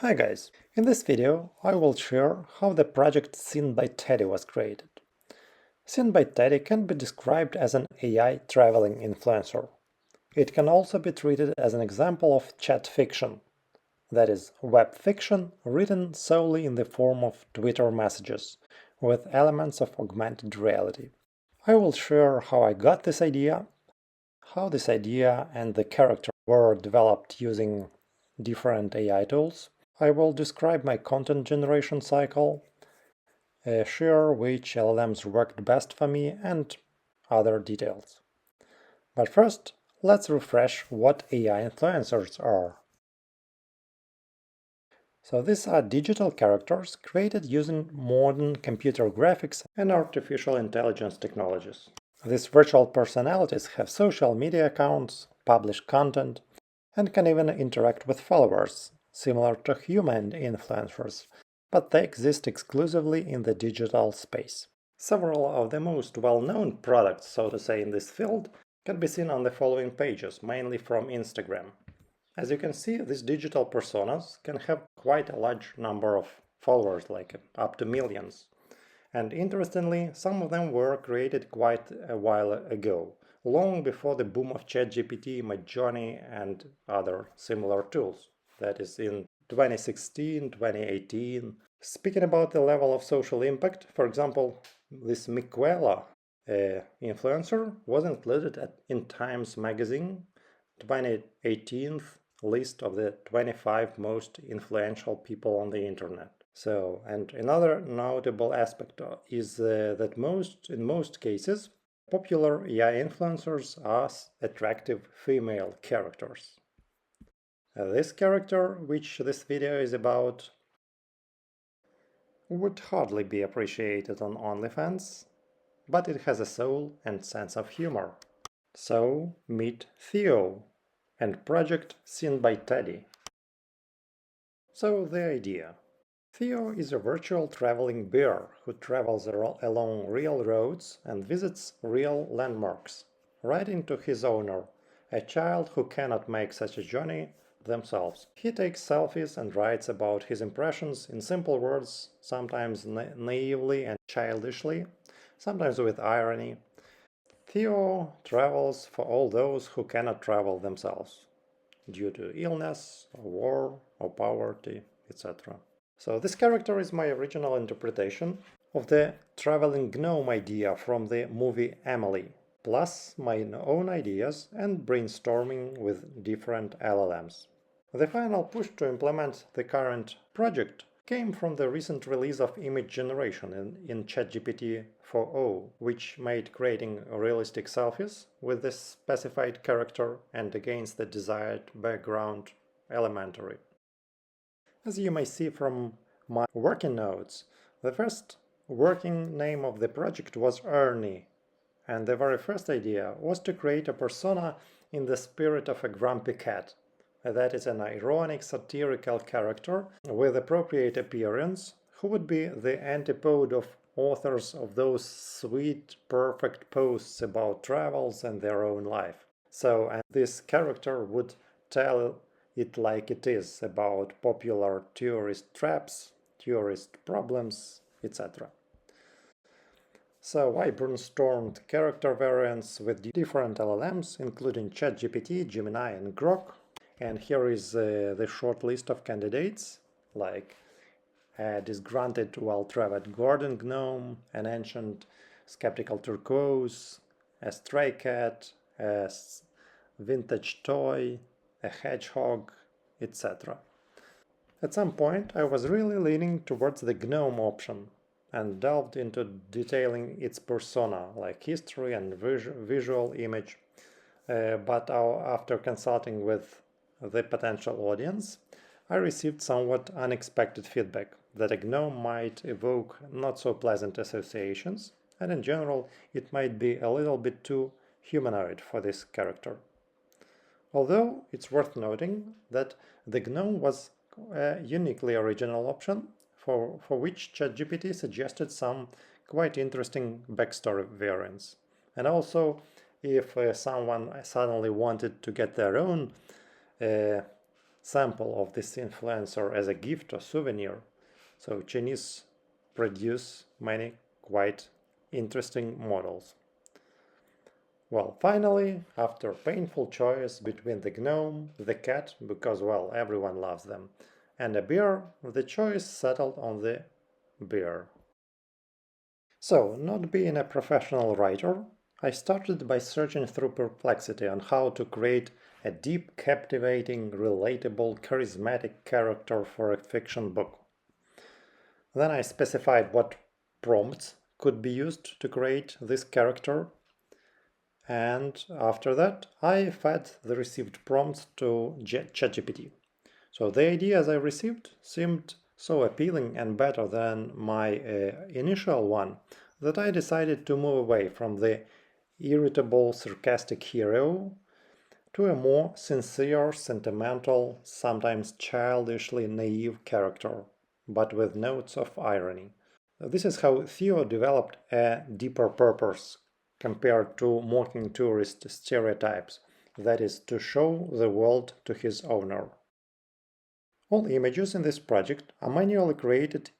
Hi guys! In this video I will share how the project SeenByTeddy was created. SeenByTeddy can be described as an AI traveling influencer. It can also be treated as an example of chat fiction, that is, web fiction written solely in the form of Twitter messages, with elements of augmented reality. I will share how I got this idea, how this idea and the character were developed using different AI tools. I will describe my content generation cycle, share which LLMs worked best for me, and other details. But first, let's refresh what AI influencers are. So these are digital characters created using modern computer graphics and artificial intelligence technologies. These virtual personalities have social media accounts, publish content, and can even interact with followers, similar to human influencers, but they exist exclusively in the digital space. Several of the most well-known products, so to say, in this field can be seen on the following pages, mainly from Instagram. As you can see, these digital personas can have quite a large number of followers, like up to millions. And interestingly, some of them were created quite a while ago, long before the boom of ChatGPT, Midjourney, and other similar tools. That is in 2016, 2018. Speaking about the level of social impact, for example, this Miquela influencer was included in Times Magazine 2018 list of the 25 most influential people on the internet. So, and another notable aspect is that in most cases, popular AI influencers are attractive female characters. This character, which this video is about, would hardly be appreciated on OnlyFans, but it has a soul and sense of humor. So, meet Theo and project SeenByTeddy. So, the idea. Theo is a virtual traveling bear who travels along real roads and visits real landmarks, writing to his owner, a child who cannot make such a journey themselves. He takes selfies and writes about his impressions in simple words, sometimes naively and childishly, sometimes with irony. Theo travels for all those who cannot travel themselves, due to illness, or war, or poverty, etc. So this character is my original interpretation of the traveling gnome idea from the movie Emily, plus my own ideas and brainstorming with different LLMs. The final push to implement the current project came from the recent release of image generation in ChatGPT 4.0, which made creating realistic selfies with the specified character and against the desired background elementary. As you may see from my working notes, the first working name of the project was Ernie, and the very first idea was to create a persona in the spirit of a grumpy cat. That is an ironic, satirical character with appropriate appearance, who would be the antipode of authors of those sweet, perfect posts about travels and their own life. So, and this character would tell it like it is about popular tourist traps, tourist problems, etc. So I brainstormed character variants with different LLMs, including ChatGPT, Gemini, and Grok. And here is the short list of candidates, like a disgruntled, well-traveled garden gnome, an ancient skeptical turquoise, a stray cat, a vintage toy, a hedgehog, etc. At some point, I was really leaning towards the GNOME option and delved into detailing its persona, like history and visual image. But after consulting with the potential audience, I received somewhat unexpected feedback that a GNOME might evoke not so pleasant associations, and in general, it might be a little bit too humanoid for this character. Although it's worth noting that the GNOME was a uniquely original option for which ChatGPT suggested some quite interesting backstory variants. And also, if someone suddenly wanted to get their own sample of this influencer as a gift or souvenir. So Chinese produce many quite interesting models. Well, finally, after painful choice between the gnome, the cat, because, well, everyone loves them, and a bear, the choice settled on the bear. So, not being a professional writer, I started by searching through Perplexity on how to create a deep, captivating, relatable, charismatic character for a fiction book. Then I specified what prompts could be used to create this character, and after that I fed the received prompts to ChatGPT. So the ideas I received seemed so appealing and better than my initial one that I decided to move away from the irritable, sarcastic hero to a more sincere, sentimental, sometimes childishly naive character, but with notes of irony. This is how Theo developed a deeper purpose compared to mocking tourist stereotypes, that is, to show the world to his owner. All images in this project are manually created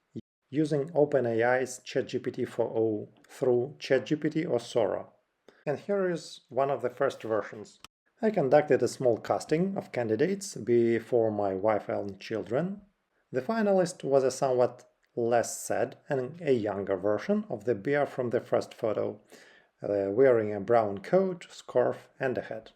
using OpenAI's ChatGPT 4o through ChatGPT or Sora. And here is one of the first versions. I conducted a small casting of candidates before my wife and children. The finalist was a somewhat less sad and a younger version of the bear from the first photo, wearing a brown coat, scarf, and a hat.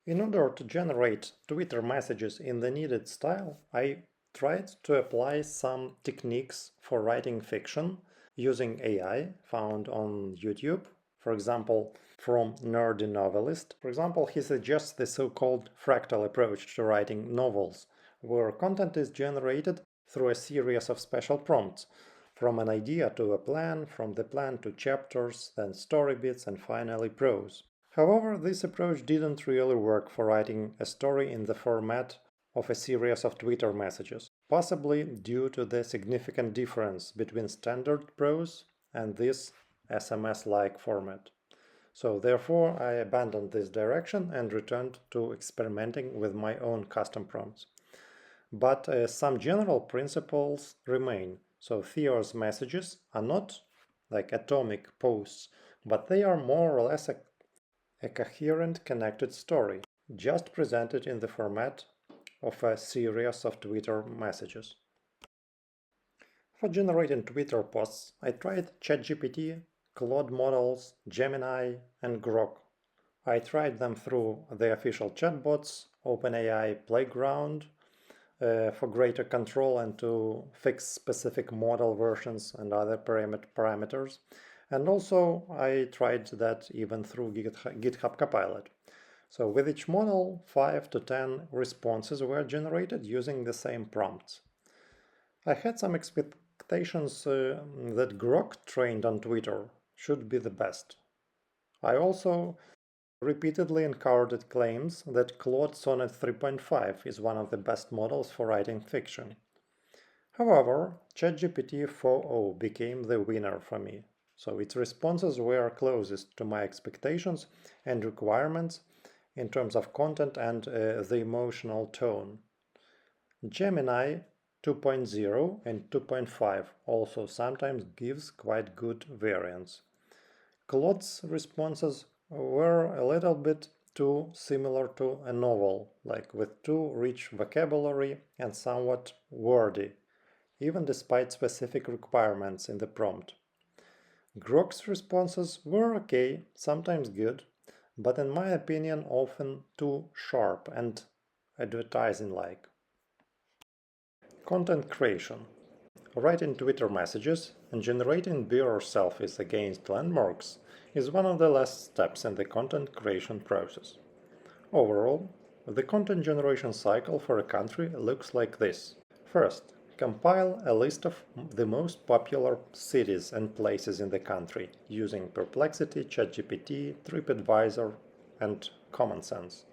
In order to generate Twitter messages in the needed style, I tried to apply some techniques for writing fiction using AI found on YouTube. For example, from Nerdy Novelist. For example, he suggests the so-called fractal approach to writing novels, where content is generated through a series of special prompts, from an idea to a plan, from the plan to chapters, then story bits, and finally prose. However, this approach didn't really work for writing a story in the format of a series of Twitter messages, possibly due to the significant difference between standard prose and this SMS-like format. So therefore, I abandoned this direction and returned to experimenting with my own custom prompts. But some general principles remain. So Theo's messages are not like atomic posts, but they are more or less a coherent, connected story, just presented in the format of a series of Twitter messages. For generating Twitter posts, I tried ChatGPT, Claude models, Gemini, and Grok. I tried them through the official chatbots, OpenAI Playground, for greater control and to fix specific model versions and other parameters. And also I tried that even through GitHub Copilot. So with each model, 5 to 10 responses were generated using the same prompts. I had some expectations that Grok trained on Twitter should be the best. I also repeatedly encountered claims that Claude Sonnet 3.5 is one of the best models for writing fiction. However, ChatGPT 4o became the winner for me, so its responses were closest to my expectations and requirements in terms of content and the emotional tone. Gemini 2.0 and 2.5 also sometimes gives quite good variants. Claude's responses were a little bit too similar to a novel, like with too rich vocabulary and somewhat wordy, even despite specific requirements in the prompt. Grok's responses were okay, sometimes good, but in my opinion often too sharp and advertising-like. Content creation. Writing Twitter messages and generating beer selfies against landmarks is one of the last steps in the content creation process. Overall, the content generation cycle for a country looks like this. First, compile a list of the most popular cities and places in the country using Perplexity, ChatGPT, TripAdvisor, and Common Sense,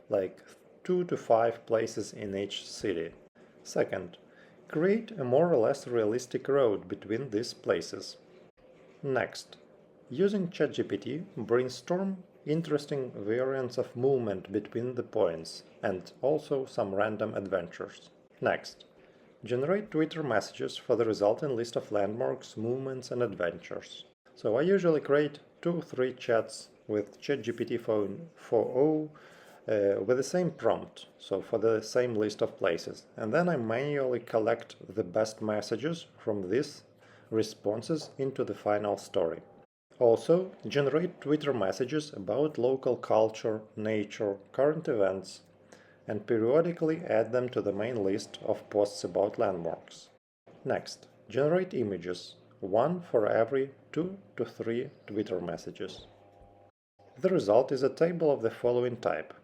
like 2 to 5 places in each city. Second, create a more or less realistic road between these places. Next, using ChatGPT, brainstorm interesting variants of movement between the points and also some random adventures. Next, generate Twitter messages for the resulting list of landmarks, movements and adventures. So I usually create 2-3 chats with ChatGPT 4o with the same prompt, so for the same list of places, and then I manually collect the best messages from these responses into the final story. Also, generate Twitter messages about local culture, nature, current events, and periodically add them to the main list of posts about landmarks. Next, generate images, one for every 2 to 3 Twitter messages. The result is a table of the following type.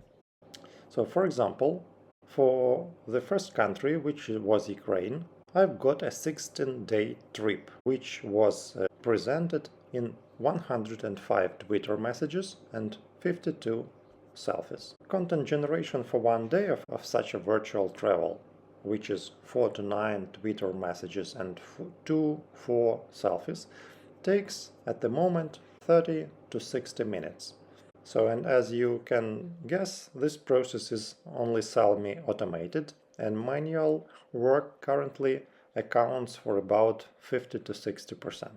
So, for example, for the first country, which was Ukraine, I've got a 16-day trip, which was presented in 105 Twitter messages and 52 selfies. Content generation for 1 day of such a virtual travel, which is 4 to 9 Twitter messages and 2-4 selfies, takes at the moment 30 to 60 minutes. So, and as you can guess, this process is only semi-automated, and manual work currently accounts for about 50 to 60%.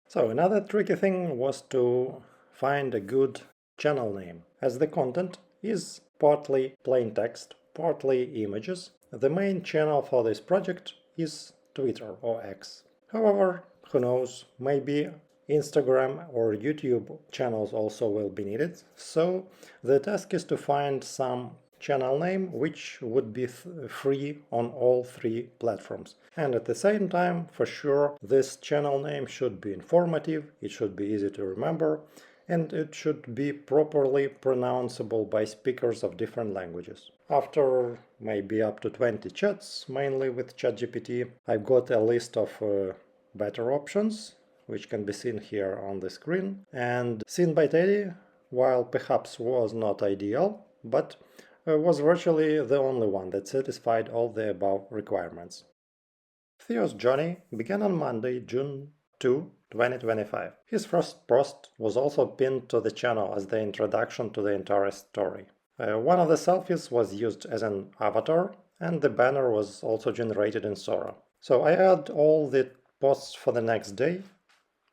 So another tricky thing was to find a good channel name. As the content is partly plain text, partly images, the main channel for this project is Twitter or X. However, who knows, maybe Instagram or YouTube channels also will be needed, so the task is to find some channel name which would be free on all 3 platforms. And at the same time, for sure, this channel name should be informative, it should be easy to remember, and it should be properly pronounceable by speakers of different languages. After maybe up to 20 chats, mainly with ChatGPT, I've got a list of better options, which can be seen here on the screen. And SeenByTeddy, while perhaps was not ideal, but was virtually the only one that satisfied all the above requirements. Theo's journey began on Monday, June 2, 2025. His first post was also pinned to the channel as the introduction to the entire story. One of the selfies was used as an avatar, and the banner was also generated in Sora. So I add all the posts for the next day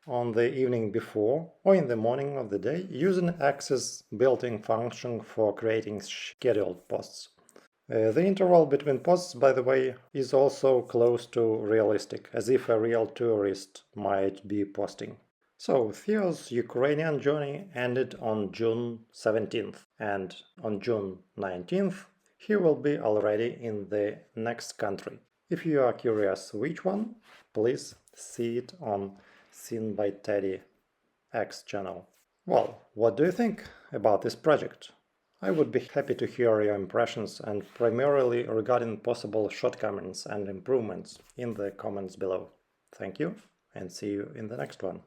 on the evening before or in the morning of the day using X's built-in function for creating scheduled posts. The interval between posts, by the way, is also close to realistic, as if a real tourist might be posting. So Theo's Ukrainian journey ended on June 17th, and on June 19th he will be already in the next country. If you are curious which one, please see it on SeenByTeddy X channel. Well, what do you think about this project? I would be happy to hear your impressions, and primarily regarding possible shortcomings and improvements, in the comments below. Thank you, and see you in the next one.